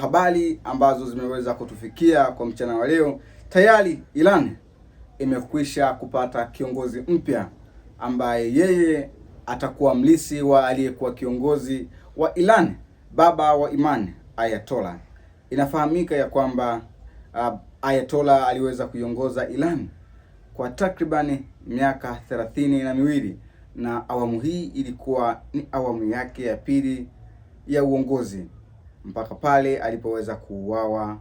habari ambazo zimeweza kutufikia kwa mchana wa leo, tayari Iran imekwisha kupata kiongozi mpya ambaye yeye atakuwa mlisi wa aliyekuwa kiongozi wa Iran, baba wa imani, Ayatollah. Inafahamika ya kwamba Ayatollah aliweza kuiongoza Iran kwa takribani miaka 32 na awamu hii ilikuwa ni awamu yake ya pili ya uongozi mpaka pale alipoweza kuuawa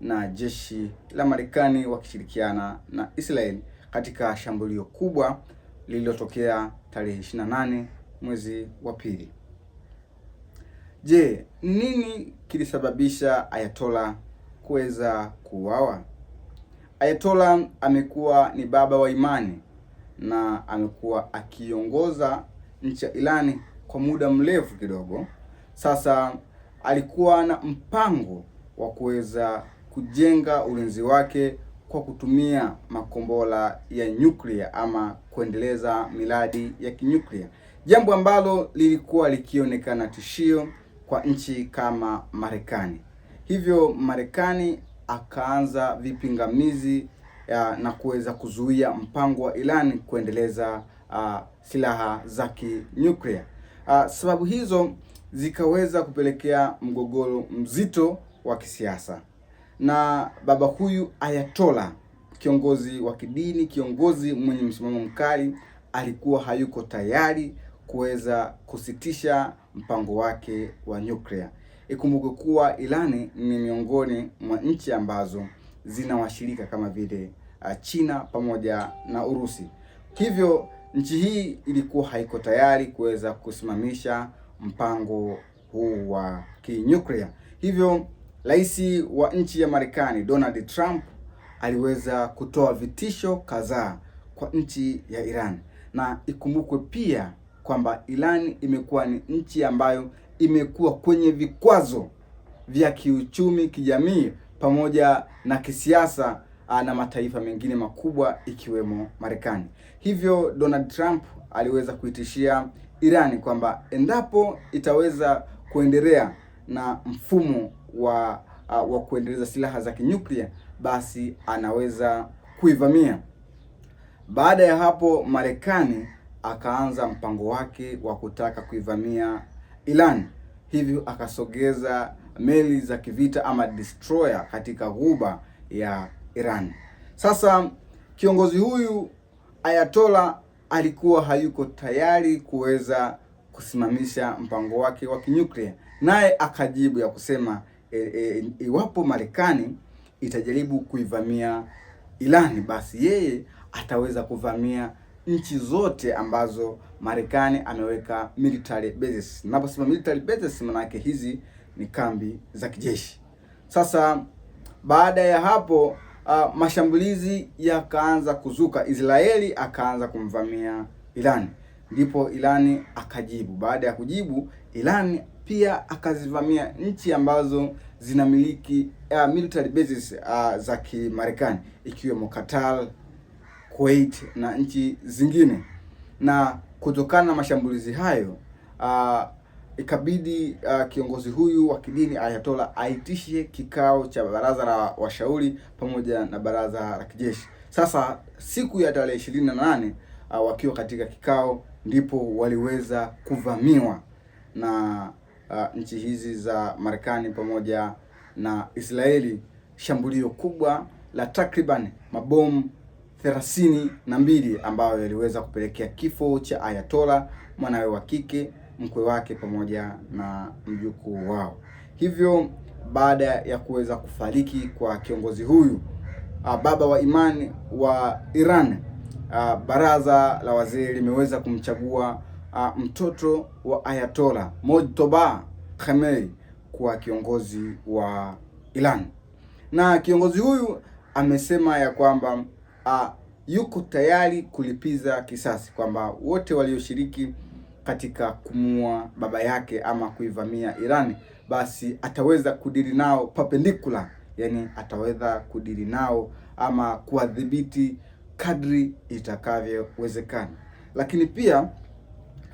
na jeshi la Marekani wakishirikiana na Israeli katika shambulio kubwa lililotokea tarehe 28 mwezi wa pili. Je, nini kilisababisha Ayatollah kuweza kuuawa? Ayatollah amekuwa ni baba wa imani na amekuwa akiongoza nchi ya Irani kwa muda mrefu kidogo. Sasa alikuwa na mpango wa kuweza kujenga ulinzi wake kwa kutumia makombora ya nyuklia ama kuendeleza miradi ya kinyuklia, jambo ambalo lilikuwa likionekana tishio kwa nchi kama Marekani. Hivyo Marekani akaanza vipingamizi na kuweza kuzuia mpango wa Iran kuendeleza silaha za kinyuklia. Sababu hizo zikaweza kupelekea mgogoro mzito wa kisiasa, na baba huyu Ayatollah, kiongozi wa kidini, kiongozi mwenye msimamo mkali, alikuwa hayuko tayari kuweza kusitisha mpango wake wa nyuklia. Ikumbuke kuwa Iran ni miongoni mwa nchi ambazo zina washirika kama vile China pamoja na Urusi. Hivyo nchi hii ilikuwa haiko tayari kuweza kusimamisha mpango huu wa kinyuklia. Hivyo rais wa nchi ya Marekani Donald Trump aliweza kutoa vitisho kadhaa kwa nchi ya Iran, na ikumbukwe pia kwamba Iran imekuwa ni nchi ambayo imekuwa kwenye vikwazo vya kiuchumi, kijamii pamoja na kisiasa na mataifa mengine makubwa ikiwemo Marekani. Hivyo Donald Trump aliweza kuitishia Iran kwamba endapo itaweza kuendelea na mfumo wa kuendeleza silaha za kinyuklia, basi anaweza kuivamia. Baada ya hapo, Marekani akaanza mpango wake wa kutaka kuivamia Iran. Hivyo akasogeza meli za kivita ama destroyer katika ghuba ya Iran. Sasa kiongozi huyu Ayatollah alikuwa hayuko tayari kuweza kusimamisha mpango wake wa kinyuklia, naye akajibu ya kusema iwapo Marekani itajaribu kuivamia Iran, basi yeye ataweza kuvamia nchi zote ambazo Marekani ameweka military bases. Naposema military bases, maana yake hizi ni kambi za kijeshi. Sasa baada ya hapo mashambulizi yakaanza kuzuka. Israeli akaanza kumvamia Iran, ndipo Iran akajibu. Baada ya kujibu, Iran pia akazivamia nchi ambazo zinamiliki military bases za Kimarekani ikiwemo Qatar, Kuwait na nchi zingine. Na kutokana na mashambulizi hayo ikabidi kiongozi huyu wa kidini Ayatollah aitishe kikao cha baraza la washauri pamoja na baraza la kijeshi. Sasa siku ya tarehe 28 wakiwa katika kikao, ndipo waliweza kuvamiwa na nchi hizi za Marekani pamoja na Israeli, shambulio kubwa la takriban mabomu 32 ambayo yaliweza kupelekea kifo cha Ayatollah, mwanawe wa kike, mkwe wake pamoja na mjukuu wao. Hivyo baada ya kuweza kufariki kwa kiongozi huyu baba wa imani wa Iran, baraza la wazee limeweza kumchagua mtoto wa Ayatollah Mojtaba Khamenei kuwa kiongozi wa Iran, na kiongozi huyu amesema ya kwamba yuko tayari kulipiza kisasi, kwamba wote walioshiriki katika kumua baba yake ama kuivamia Iran, basi ataweza kudili nao perpendicular, yani ataweza kudili nao ama kuwadhibiti kadri itakavyowezekana. Lakini pia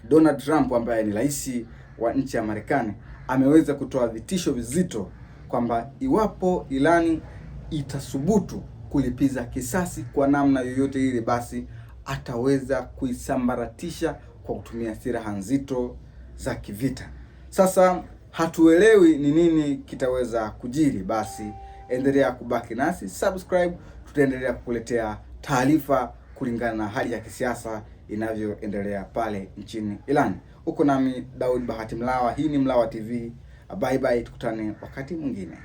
Donald Trump ambaye ni rais wa nchi ya Marekani ameweza kutoa vitisho vizito kwamba iwapo Irani itasubutu kulipiza kisasi kwa namna yoyote ile, basi ataweza kuisambaratisha kwa kutumia silaha nzito za kivita. Sasa hatuelewi ni nini kitaweza kujiri. Basi endelea kubaki nasi, subscribe, tutaendelea kukuletea taarifa kulingana na hali ya kisiasa inavyoendelea pale nchini Iran. Uko nami Daud Bahati Mlawa, hii ni Mlawa TV. Bye bye, tukutane wakati mwingine.